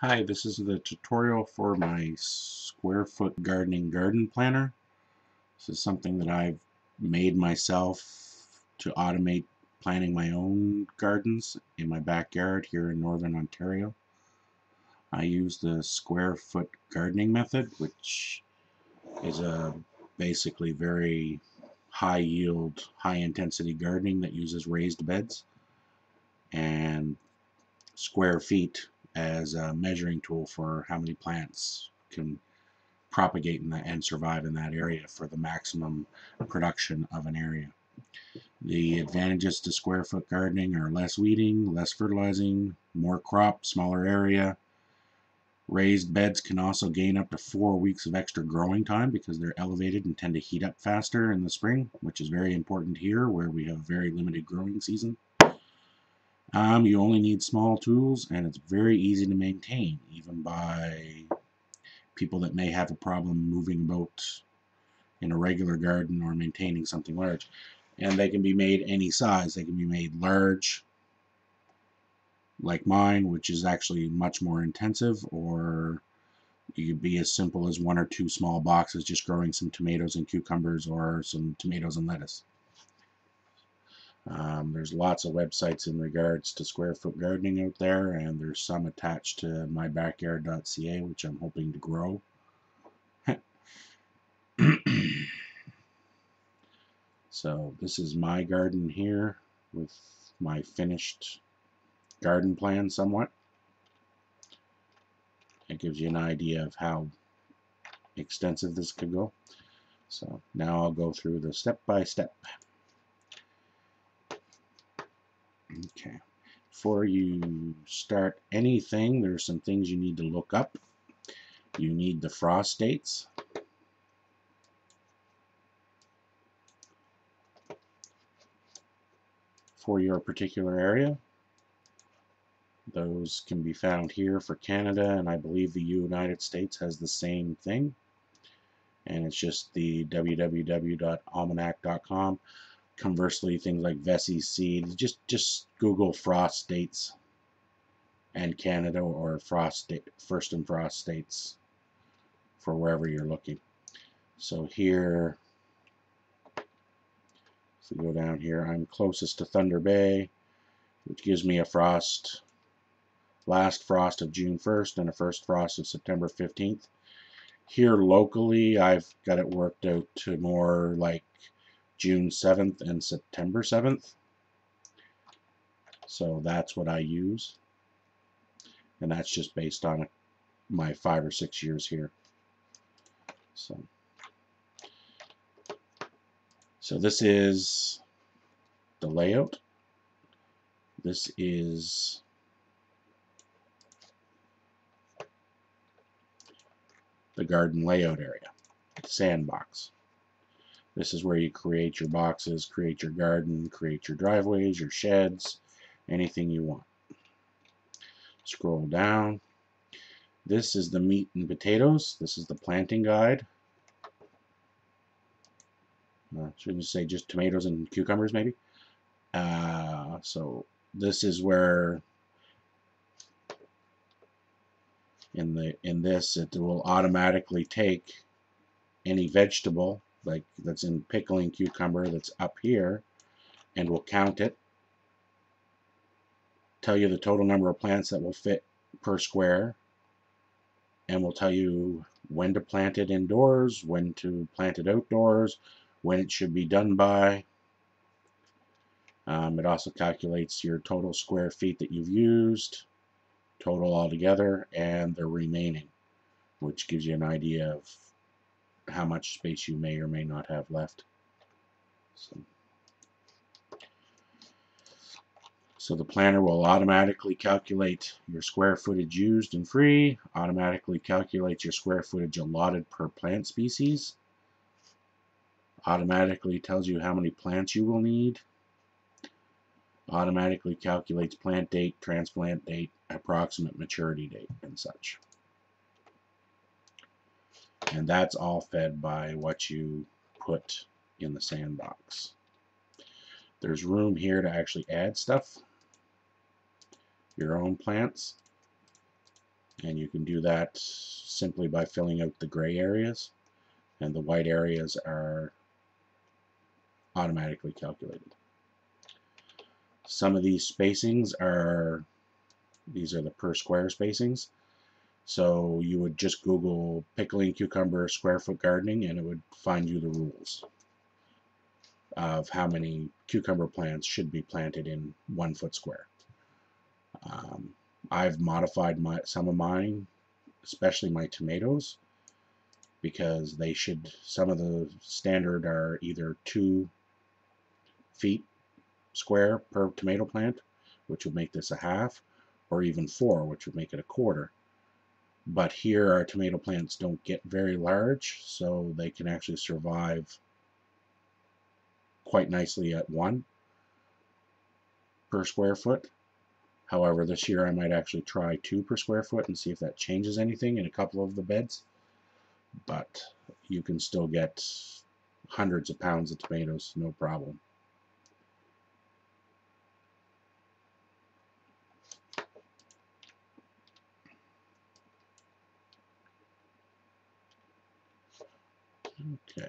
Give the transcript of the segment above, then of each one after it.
Hi, this is the tutorial for my square foot gardening garden planner. This is something that I've made myself to automate planting my own gardens in my backyard here in Northern Ontario. I use the square foot gardening method, which is a basically very high yield, high intensity gardening that uses raised beds and square feet as a measuring tool for how many plants can propagate in that and survive in that area for the maximum production of an area. The advantages to square foot gardening are less weeding, less fertilizing, more crop, smaller area. Raised beds can also gain up to 4 weeks of extra growing time because they're elevated and tend to heat up faster in the spring, which is very important here where we have very limited growing season. You only need small tools, and it's very easy to maintain, even by people that may have a problem moving about in a regular garden or maintaining something large. And they can be made any size. They can be made large, like mine, which is actually much more intensive, or you could be as simple as 1 or 2 small boxes just growing some tomatoes and cucumbers or some tomatoes and lettuce. There's lots of websites in regards to square foot gardening out there, and there's some attached to myBackyard.ca, which I'm hoping to grow. So this is my garden here with my finished garden plan somewhat. It gives you an idea of how extensive this could go. So now I'll go through the step by step. Okay. Before you start anything, there's some things you need to look up. You need the frost dates. For your particular area. Those can be found here for Canada, and I believe the United States has the same thing. And it's just the www.almanac.com. Conversely, things like Vessey's seed, just Google frost dates and Canada, or first and frost states for wherever you're looking. So here, if we go down here, I'm closest to Thunder Bay, which gives me a last frost of June 1st and a first frost of September 15th. Here locally, I've got it worked out to more like June 7th and September 7th. So that's what I use. And that's just based on my 5 or 6 years here. So this is the layout. This is the garden layout area, the sandbox. This is where you create your boxes, create your garden, create your driveways, your sheds, anything you want. Scroll down. This is the meat and potatoes. This is the planting guide. Shouldn't say just tomatoes and cucumbers, maybe. So this is where in this it will automatically take any vegetable like that's in pickling cucumber that's up here, and will count it, tell you the total number of plants that will fit per square, and will tell you when to plant it indoors, when to plant it outdoors, when it should be done by. It also calculates your total square feet that you've used, total altogether, and the remaining, which gives you an idea of how much space you may or may not have left. So the planner will automatically calculate your square footage used and free, automatically calculate your square footage allotted per plant species, automatically tells you how many plants you will need, automatically calculates plant date, transplant date, approximate maturity date, and such. And that's all fed by what you put in the sandbox. There's room here to actually add stuff, your own plants. And you can do that simply by filling out the gray areas, and the white areas are automatically calculated. Some of these spacings are, these are the per square spacings. So you would just Google pickling cucumber square foot gardening and it would find you the rules of how many cucumber plants should be planted in 1 foot square. I've modified some of mine, especially my tomatoes, because they should, some of the standard are either 2 feet square per tomato plant, which would make this a half, or even 4, which would make it a quarter. But here our tomato plants don't get very large, so they can actually survive quite nicely at 1 per square foot. However, this year I might actually try 2 per square foot and see if that changes anything in a couple of the beds. But you can still get hundreds of pounds of tomatoes, no problem. Okay,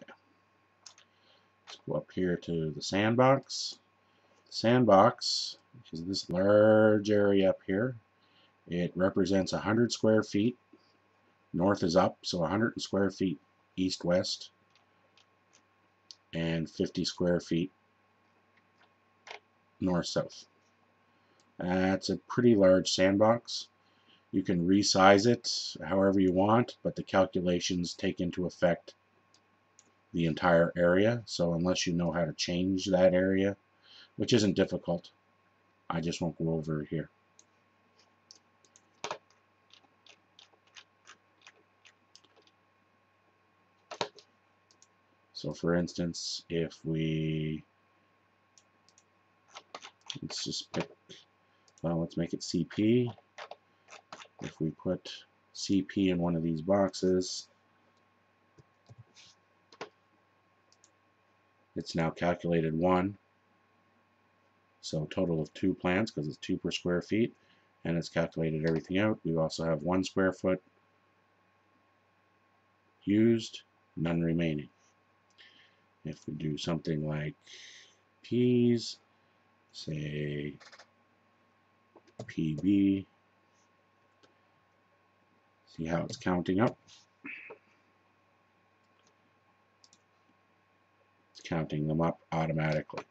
let's go up here to the sandbox. Sandbox, which is this large area up here, it represents 100 square feet. North is up, so 100 square feet east-west, and 50 square feet north-south. That's a pretty large sandbox. You can resize it however you want, but the calculations take into effect the entire area. So unless you know how to change that area, which isn't difficult, I just won't go over it here. So for instance, if we, let's just pick, well, let's make it CP. If we put CP in one of these boxes, it's now calculated 1. So total of 2 plants, because it's 2 per square feet, and it's calculated everything out. We also have 1 square foot used, none remaining. If we do something like peas, say PB, see how it's counting up. It's counting them up automatically.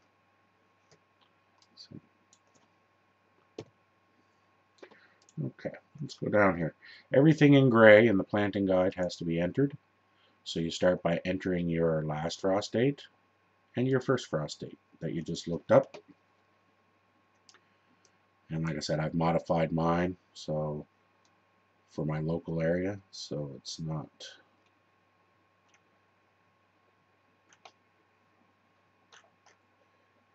So, okay, let's go down here. Everything in gray in the planting guide has to be entered. So you start by entering your last frost date and your first frost date that you just looked up. And like I said, I've modified mine so for my local area, so it's not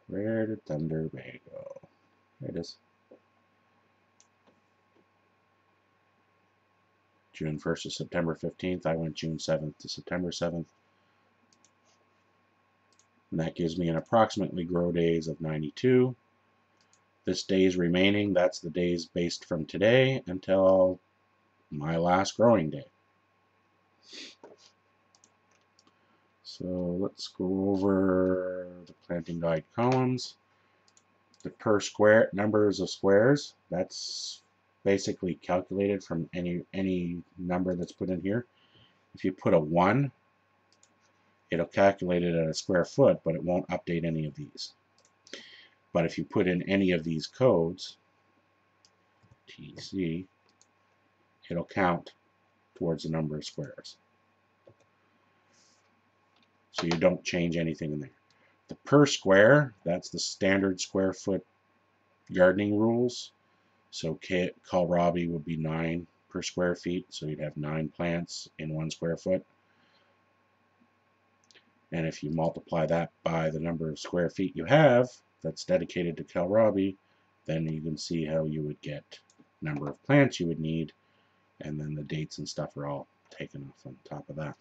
where did Thunder Bay go? There it is. June 1st to September 15th. I went June 7th to September 7th. And that gives me an approximately grow days of 92. This days remaining, that's the days based from today until my last growing day. So let's go over the planting guide columns. The per square numbers of squares, that's basically calculated from any number that's put in here. If you put a 1, it'll calculate it at a square foot, but it won't update any of these. But if you put in any of these codes, TC, it'll count towards the number of squares. So you don't change anything in there. The per square, that's the standard square foot gardening rules. So kohlrabi would be 9 per square feet, so you'd have 9 plants in 1 square foot. And if you multiply that by the number of square feet you have that's dedicated to kohlrabi, then you can see how you would get number of plants you would need, and then the dates and stuff are all taken off on top of that.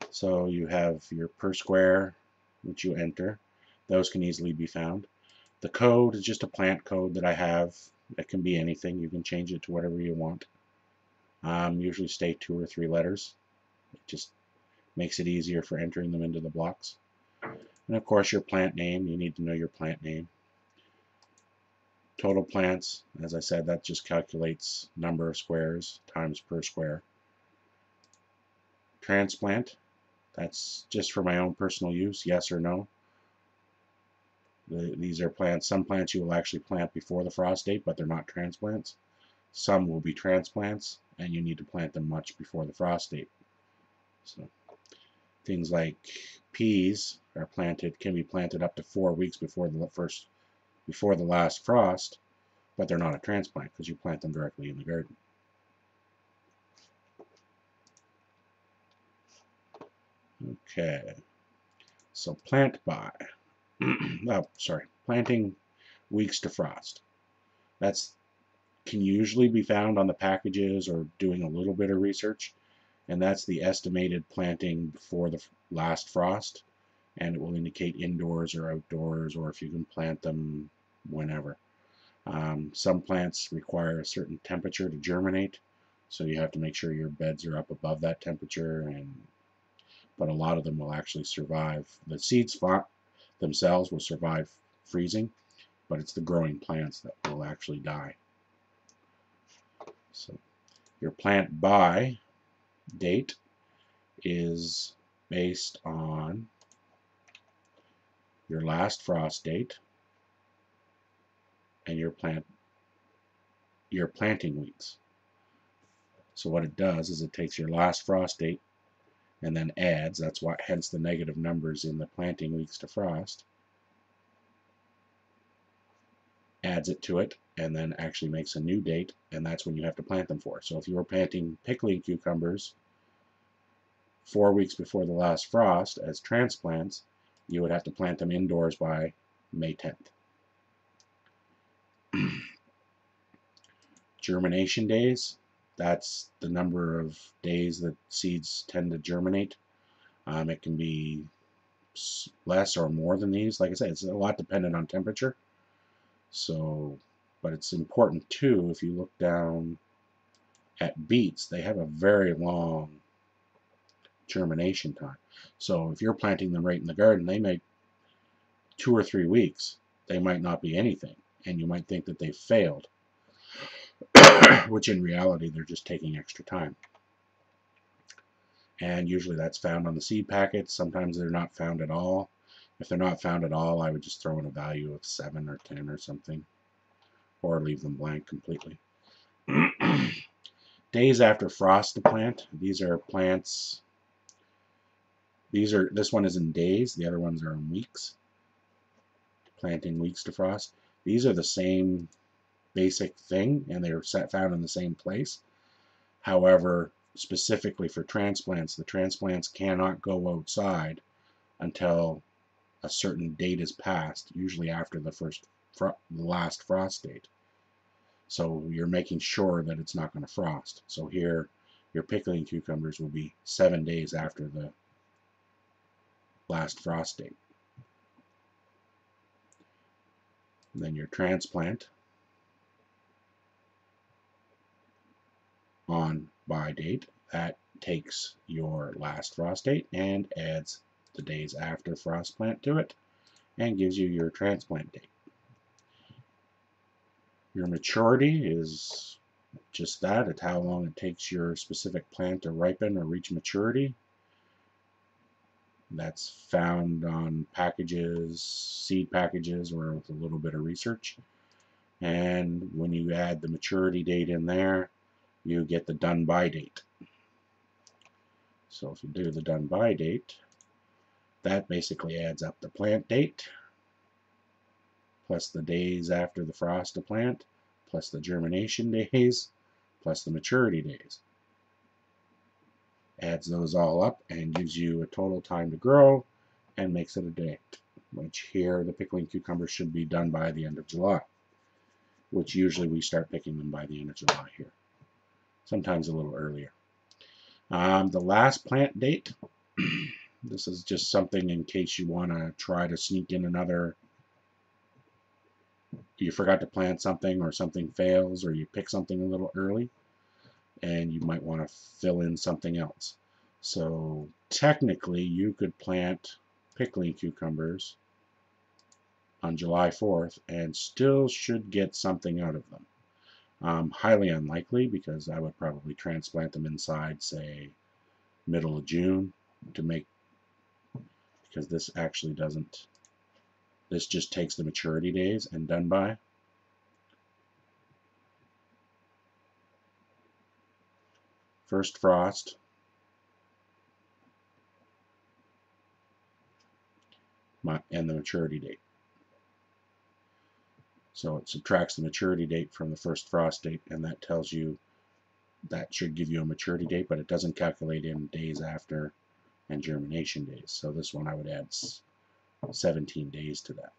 So you have your per square, which you enter. Those can easily be found. The code is just a plant code that I have It can be anything. You can change it to whatever you want. Usually stay 2 or 3 letters. It just makes it easier for entering them into the blocks. And of course your plant name. You need to know your plant name. Total plants, as I said, that just calculates number of squares times per square. Transplant, that's just for my own personal use, yes or no. These are plants. Some plants you will actually plant before the frost date, but they're not transplants. Some will be transplants, and you need to plant them much before the frost date. So things like peas are can be planted up to 4 weeks before the last frost, but they're not a transplant because you plant them directly in the garden. Okay, so plant by. Oh, sorry, planting weeks to frost. That's can usually be found on the packages or doing a little bit of research, and that's the estimated planting before the last frost, and it will indicate indoors or outdoors, or if you can plant them whenever. Some plants require a certain temperature to germinate, so you have to make sure your beds are up above that temperature, but a lot of them will actually survive. The seeds themselves will survive freezing, but it's the growing plants that will actually die. So your plant by date is based on your last frost date and your planting weeks. So what it does is it takes your last frost date and then adds, hence the negative numbers in the planting weeks to frost, adds it to it, and then actually makes a new date, and that's when you have to plant them for. So if you were planting pickling cucumbers 4 weeks before the last frost as transplants, you would have to plant them indoors by May 10th. Germination days, that's the number of days that seeds tend to germinate. It can be less or more than these. Like I said, it's a lot dependent on temperature. So, but it's important too, if you look down at beets, they have a very long germination time. So if you're planting them right in the garden, they may 2 or 3 weeks, they might not be anything, and you might think that they've failed, which in reality they're just taking extra time. And usually that's found on the seed packets. Sometimes they're not found at all. If they're not found at all, I would just throw in a value of 7 or 10 or something, or leave them blank completely. Days after frost to plant. These are plants. This one is in days. The other ones are in weeks. Planting weeks to frost. These are the same basic thing, and they're found in the same place. However, specifically for transplants, the transplants cannot go outside until a certain date is passed, usually after the last frost date. So you're making sure that it's not going to frost. So here, your pickling cucumbers will be 7 days after the last frost date. And then your transplant on by date, that takes your last frost date and adds the days after frost plant to it and gives you your transplant date. Your maturity is just that. It's how long it takes your specific plant to ripen or reach maturity. That's found on packages, seed packages, or with a little bit of research. And when you add the maturity date in there, you get the done by date. So if you do the done by date, that basically adds up the plant date plus the days after the frost to plant, plus the germination days, plus the maturity days. Adds those all up and gives you a total time to grow and makes it a date, which here the pickling cucumbers should be done by the end of July, which usually we start picking them by the end of July here, sometimes a little earlier. The last plant date, this is just something in case you want to try to sneak in another you forgot to plant something, or something fails, or you pick something a little early, and you might want to fill in something else. So technically you could plant pickling cucumbers on July 4th and still should get something out of them. Highly unlikely, because I would probably transplant them inside, say, middle of June, to make, because this actually doesn't, this just takes the maturity days and done by. First frost, and the maturity date. So it subtracts the maturity date from the first frost date, and that tells you, that should give you a maturity date, but it doesn't calculate in days after and germination days. So this one I would add 17 days to that.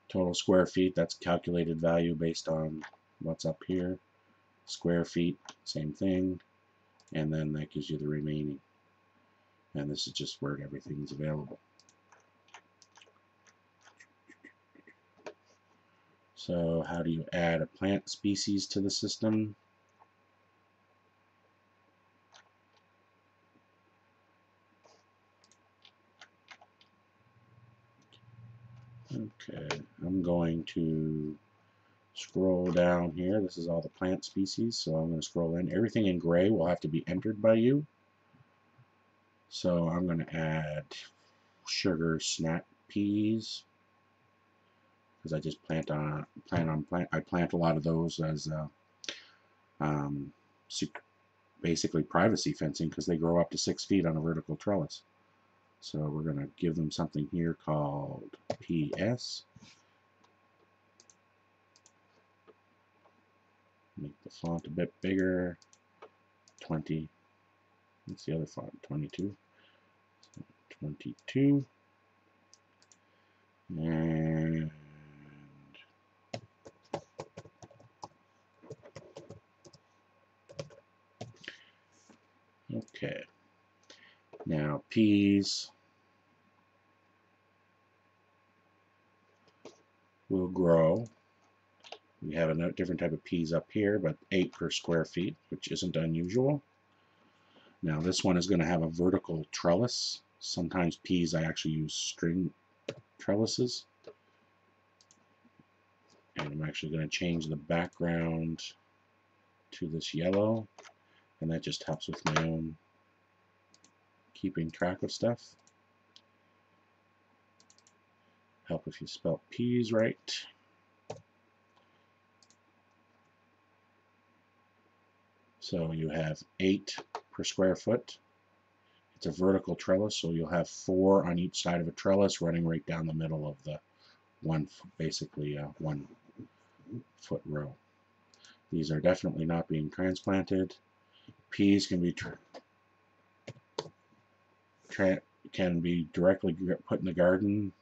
Total square feet, that's calculated value based on what's up here. Square feet, same thing, and then that gives you the remaining. And this is just where everything's available. So how do you add a plant species to the system? Okay, I'm going to scroll down here. This is all the plant species, so I'm going to scroll in. Everything in gray will have to be entered by you. So I'm going to add sugar snap peas, because I just plant a lot of those as basically privacy fencing, because they grow up to 6 feet on a vertical trellis. So we're going to give them something here called PS. Make the font a bit bigger. 20. What's the other font? 22. 22. And okay. Now peas will grow. We have a different type of peas up here, but 8 per square feet, which isn't unusual. Now this one is going to have a vertical trellis. Sometimes peas I actually use string trellises. And I'm actually going to change the background to this yellow, and that just helps with my own keeping track of stuff. Help if you spell peas right. So you have 8 per square foot. It's a vertical trellis, so you'll have 4 on each side of a trellis running right down the middle of the basically 1 foot row. These are definitely not being transplanted. Peas can be directly put in the garden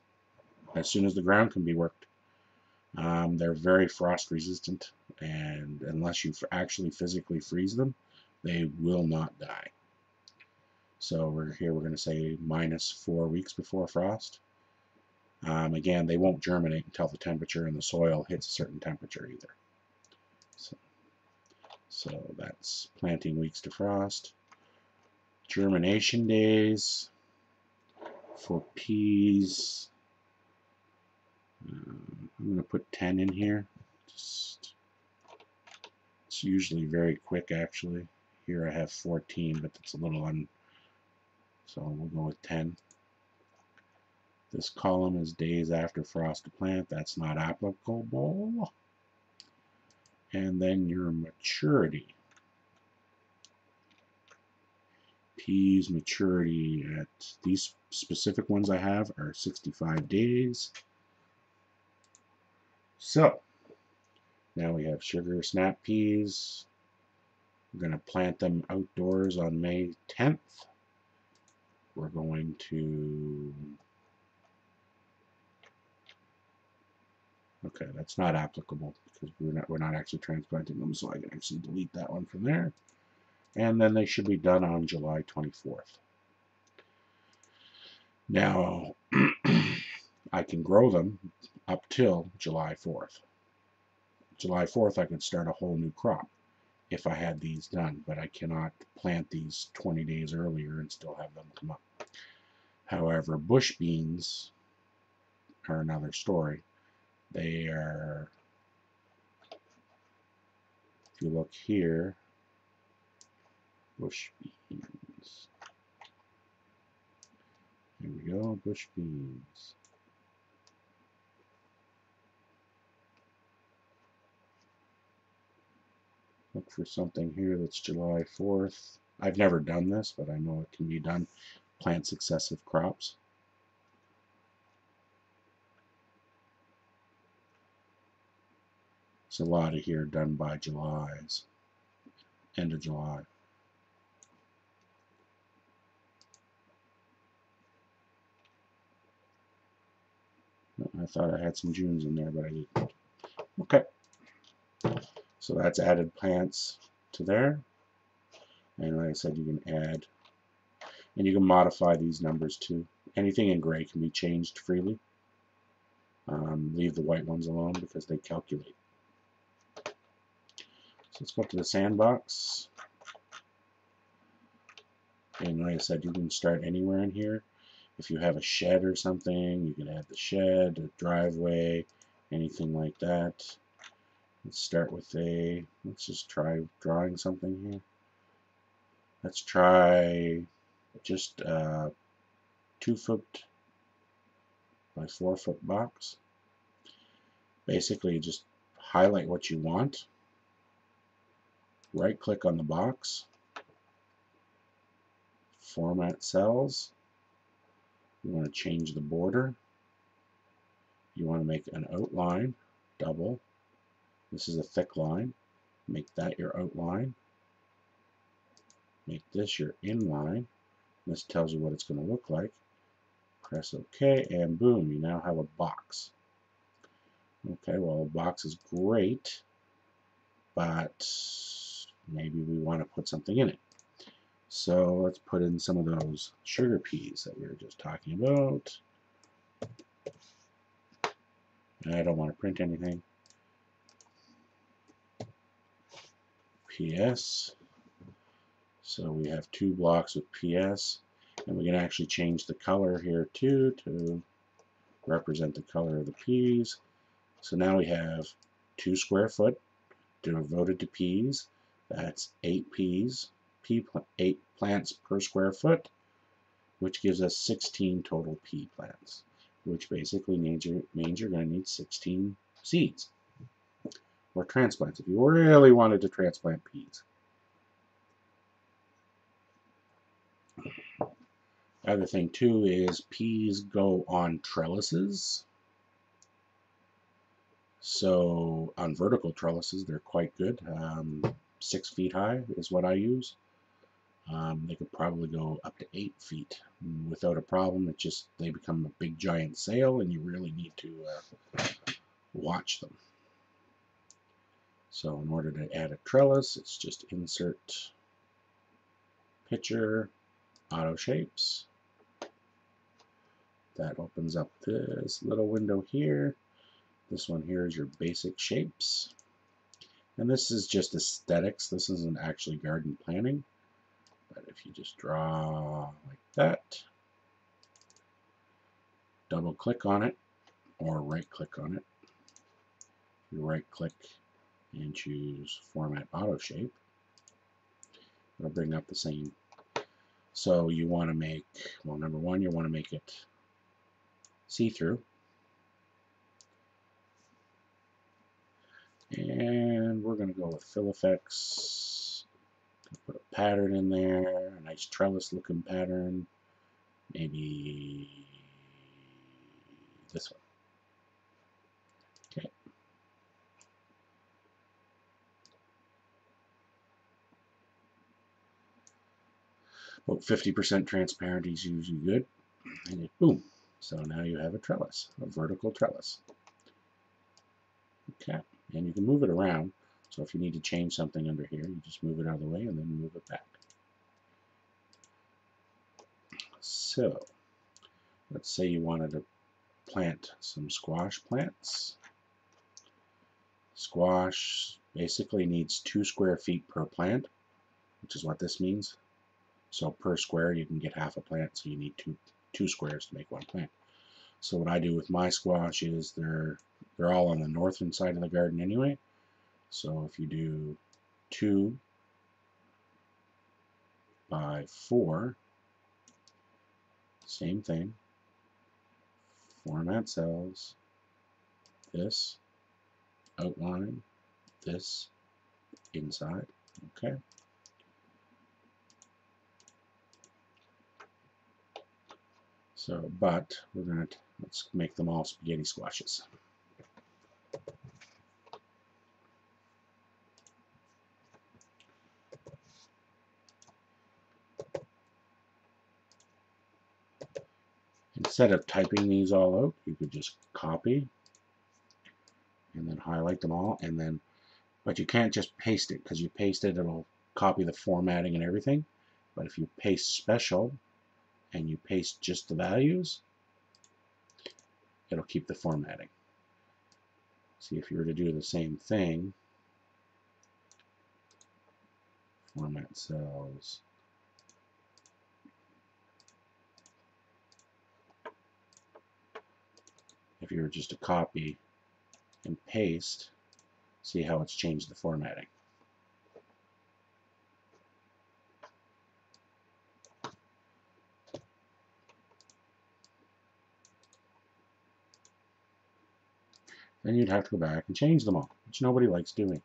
as soon as the ground can be worked. They're very frost resistant, and unless you actually physically freeze them, they will not die. So we're going to say -4 weeks before frost. Again, they won't germinate until the temperature in the soil hits a certain temperature either. So that's planting weeks to frost. Germination days for peas. I'm going to put 10 in here. It's usually very quick, actually. Here I have 14, but it's a little so we'll go with 10. This column is days after frost to plant. That's not applicable. And then your maturity. Peas maturity at these specific ones I have are 65 days. So now we have sugar snap peas. We're going to plant them outdoors on May 10th. We're going to, okay, that's not applicable because we're not actually transplanting them, so I can actually delete that one from there. And then they should be done on July 24th. Now, I can grow them up till July 4th. July 4th, I could start a whole new crop if I had these done, but I cannot plant these 20 days earlier and still have them come up. However, bush beans are another story. They are, if you look here, bush beans. Here we go, bush beans. Look for something here that's July 4th. I've never done this, but I know it can be done. Plant successive crops. There's a lot of here done by July's, end of July. I thought I had some Junes in there, but I didn't. Okay. So that's added plants to there. And like I said, you can add, and you can modify these numbers too. Anything in gray can be changed freely. Leave the white ones alone because they calculate. So let's go to the sandbox. And like I said, you can start anywhere in here. If you have a shed or something, you can add the shed, a driveway, anything like that. Let's start with let's just try drawing something here. Let's try just a 2-foot by 4-foot box. Basically, just highlight what you want. Right click on the box. Format cells. You want to change the border. You want to make an outline, double. This is a thick line. Make that your outline. Make this your inline. This tells you what it's going to look like. Press OK, and boom, you now have a box. Okay, well, a box is great, but maybe we want to put something in it. So let's put in some of those sugar peas that we were just talking about. And I don't want to print anything. PS. So we have 2 blocks with PS, and we can actually change the color here too to represent the color of the peas. So now we have 2 square foot devoted to peas. That's 8 peas, 8 plants per square foot, which gives us 16 total pea plants, which basically means you're going to need 16 seeds or transplants if you really wanted to transplant peas. Other thing too is peas go on trellises. So on vertical trellises, they're quite good. 6 feet high is what I use. They could probably go up to 8 feet without a problem. It's just they become a big giant sail, and you really need to watch them. So in order to add a trellis, it's just insert picture, auto shapes. That opens up this little window here. This one here is your basic shapes. And this is just aesthetics. This isn't actually garden planning. But if you just draw like that, double click on it or right click on it. You right click and choose Format Auto Shape. It'll bring up the same. So you want to make, well, number one, you want to make it see-through. And we're going to go with fill effects. Put a pattern in there, a nice trellis looking pattern. Maybe this one. Okay. About 50% transparent is usually good. And boom. So now you have a trellis, a vertical trellis. Okay. And you can move it around. So if you need to change something under here, you just move it out of the way and then move it back. So Let's say you wanted to plant some squash plants. Squash basically needs 2 square feet per plant, which is what this means. So per square you can get half a plant, so you need two squares to make one plant. So what I do with my squash is they're all on the northern side of the garden anyway. So if you do 2 by 4, same thing, format cells, this, outline, this, inside, okay? So, but let's make them all spaghetti squashes. Instead of typing these all out, you could just copy and then highlight them all, and then, but you can't just paste it, because you paste it, it'll copy the formatting and everything. But if you paste special and you paste just the values, it'll keep the formatting. See, if you were to do the same thing, format cells, if you were just to copy and paste, see how it's changed the formatting. Then you'd have to go back and change them all, which nobody likes doing.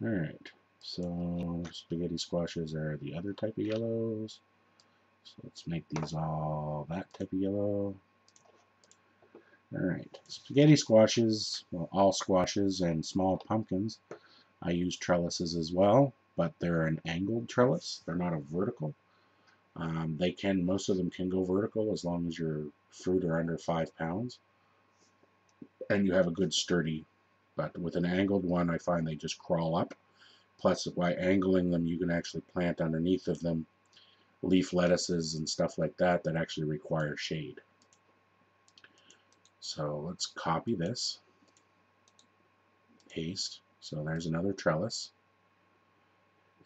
Alright, so spaghetti squashes are the other type of yellows. So let's make these all that type of yellow. Alright, spaghetti squashes, well, all squashes and small pumpkins, I use trellises as well, but they're an angled trellis. They're not a vertical. Most of them can go vertical as long as your fruit are under 5 pounds. And you have a good sturdy, but with an angled one, I find they just crawl up. Plus, by angling them, you can actually plant underneath of them leaf lettuces and stuff like that that actually require shade. So let's copy this, paste. So there's another trellis.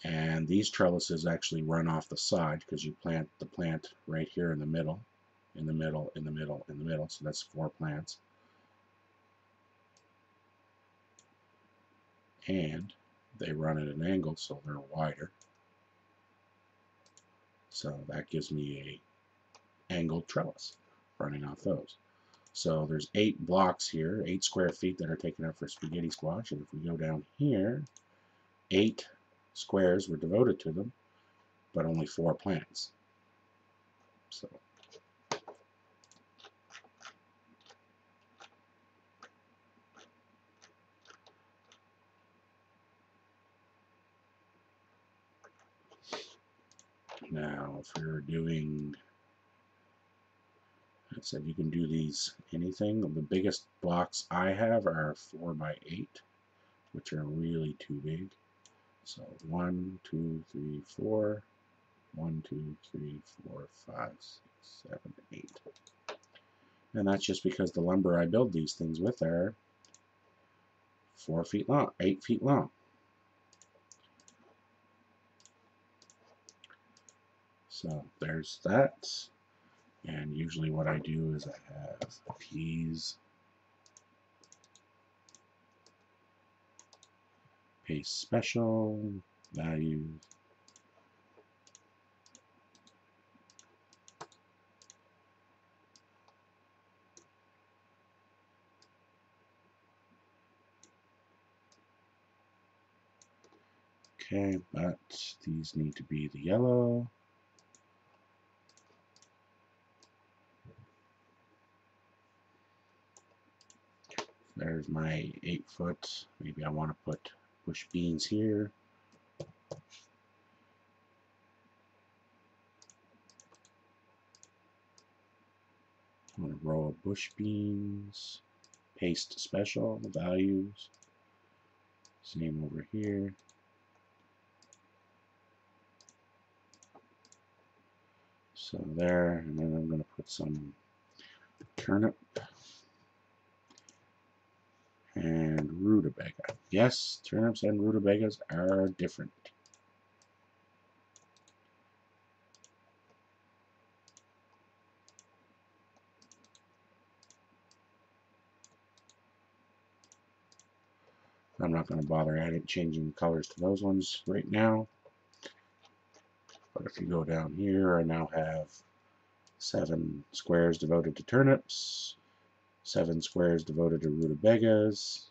And these trellises actually run off the side because you plant the plant right here in the middle, in the middle, in the middle, in the middle. So that's 4 plants. And they run at an angle, so they're wider. So that gives me a angled trellis running off those. So there's 8 blocks here, 8 square feet that are taken up for spaghetti squash. And if we go down here, 8 squares were devoted to them, but only 4 plants. So now if you're doing, I said you can do these anything. The biggest blocks I have are 4 by 8, which are really too big. So 1, 2, 3, 4. 1, 2, 3, 4, 5, 6, 7, 8. And that's just because the lumber I build these things with are 4 feet long, 8 feet long. So there's that. And usually what I do is I have peas, paste special, values, okay, but these need to be the yellow. There's my 8-foot. Maybe I want to put bush beans here. I want a row of bush beans. Paste special, values. Same over here. So there, and then I'm going to put some turnip and rutabaga. Yes, turnips and rutabagas are different. I'm not going to bother changing the colors to those ones right now. But if you go down here, I now have 7 squares devoted to turnips, 7 squares devoted to rutabagas,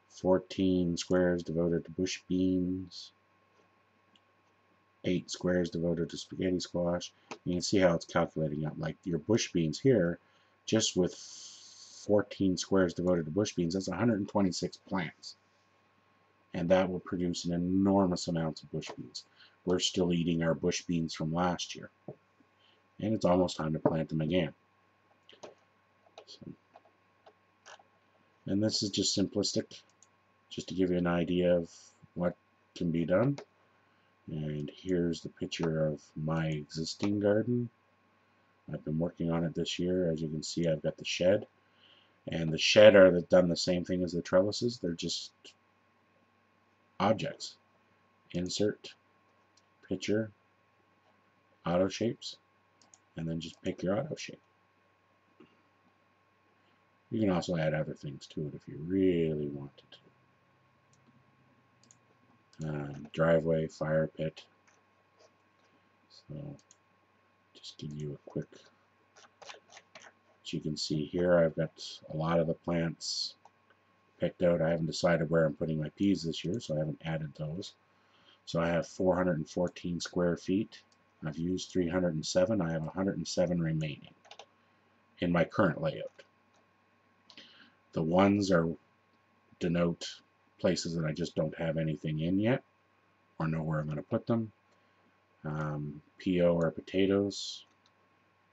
14 squares devoted to bush beans, 8 squares devoted to spaghetti squash. You can see how it's calculating out. Like your bush beans here, just with 14 squares devoted to bush beans, that's 126 plants. And that will produce an enormous amount of bush beans. We're still eating our bush beans from last year. And it's almost time to plant them again. So, and this is just simplistic, just to give you an idea of what can be done. And here's the picture of my existing garden. I've been working on it this year. As you can see, I've got the shed. And the shed are done the same thing as the trellises. They're just objects. Insert, picture, auto shapes, and then just pick your auto shape. You can also add other things to it if you really wanted to. Driveway, fire pit. So just give you a quick, as you can see here, I've got a lot of the plants picked out. I haven't decided where I'm putting my peas this year, so I haven't added those. So I have 414 square feet. I've used 307. I have 107 remaining in my current layout. The ones are denote places that I just don't have anything in yet or know where I'm going to put them. PO are potatoes,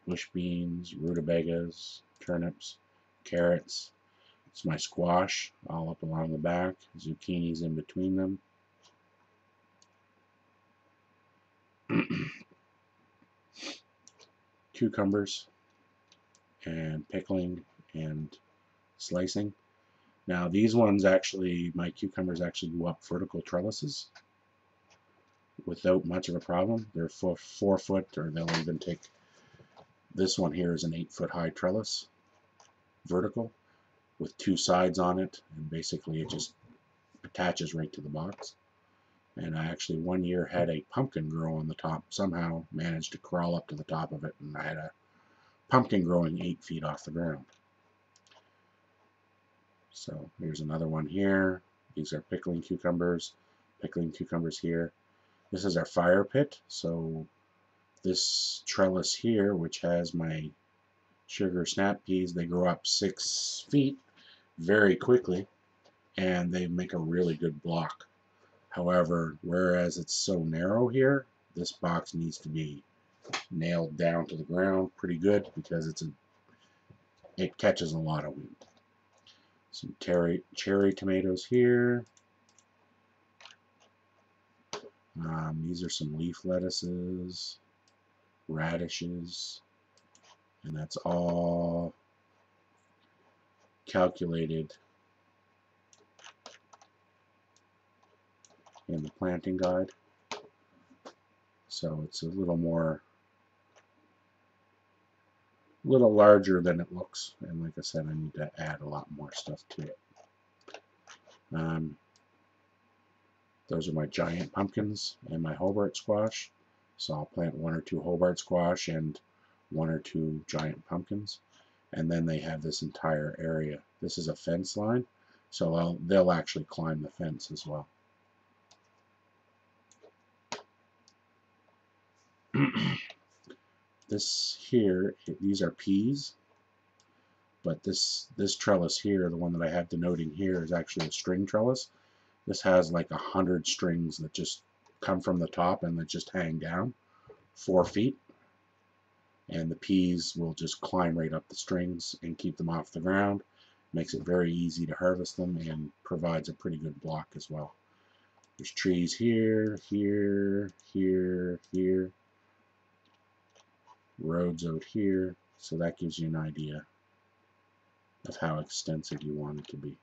bush beans, rutabagas, turnips, carrots. It's my squash all up along the back, zucchinis in between them. Cucumbers and pickling and slicing. Now these ones actually, my cucumbers actually go up vertical trellises without much of a problem. They're 4 foot, or they'll even take, this one here is an 8-foot high trellis, vertical, with 2 sides on it, and basically it just attaches right to the box. And I actually one year had a pumpkin grow on the top, somehow managed to crawl up to the top of it, and I had a pumpkin growing 8 feet off the ground. So here's another one here. These are pickling cucumbers here. This is our fire pit. So this trellis here, which has my sugar snap peas, they grow up 6 feet very quickly, and they make a really good block. However, whereas it's so narrow here, this box needs to be nailed down to the ground pretty good because it catches a lot of wind. Some cherry tomatoes here. These are some leaf lettuces, radishes, and that's all calculated in the planting guide. So it's a little larger than it looks, and like I said, I need to add a lot more stuff to it. Those are my giant pumpkins and my Hobart squash. So I'll plant 1 or 2 Hobart squash and 1 or 2 giant pumpkins. And then they have this entire area. This is a fence line, so they'll actually climb the fence as well. This here, these are peas, but this trellis here, the one that I have denoting here, is actually a string trellis. This has like 100 strings that just come from the top and that just hang down 4 feet, and the peas will just climb right up the strings and keep them off the ground. Makes it very easy to harvest them and provides a pretty good block as well. There's trees here, here, here, here. roads out here, so that gives you an idea of how extensive you want it to be.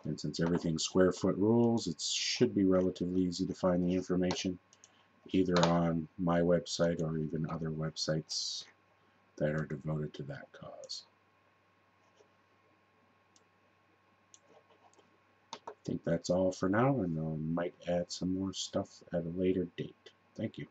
And since everything's square foot rules, it should be relatively easy to find the information either on my website or even other websites that are devoted to that cause. I think that's all for now, and I might add some more stuff at a later date. Thank you.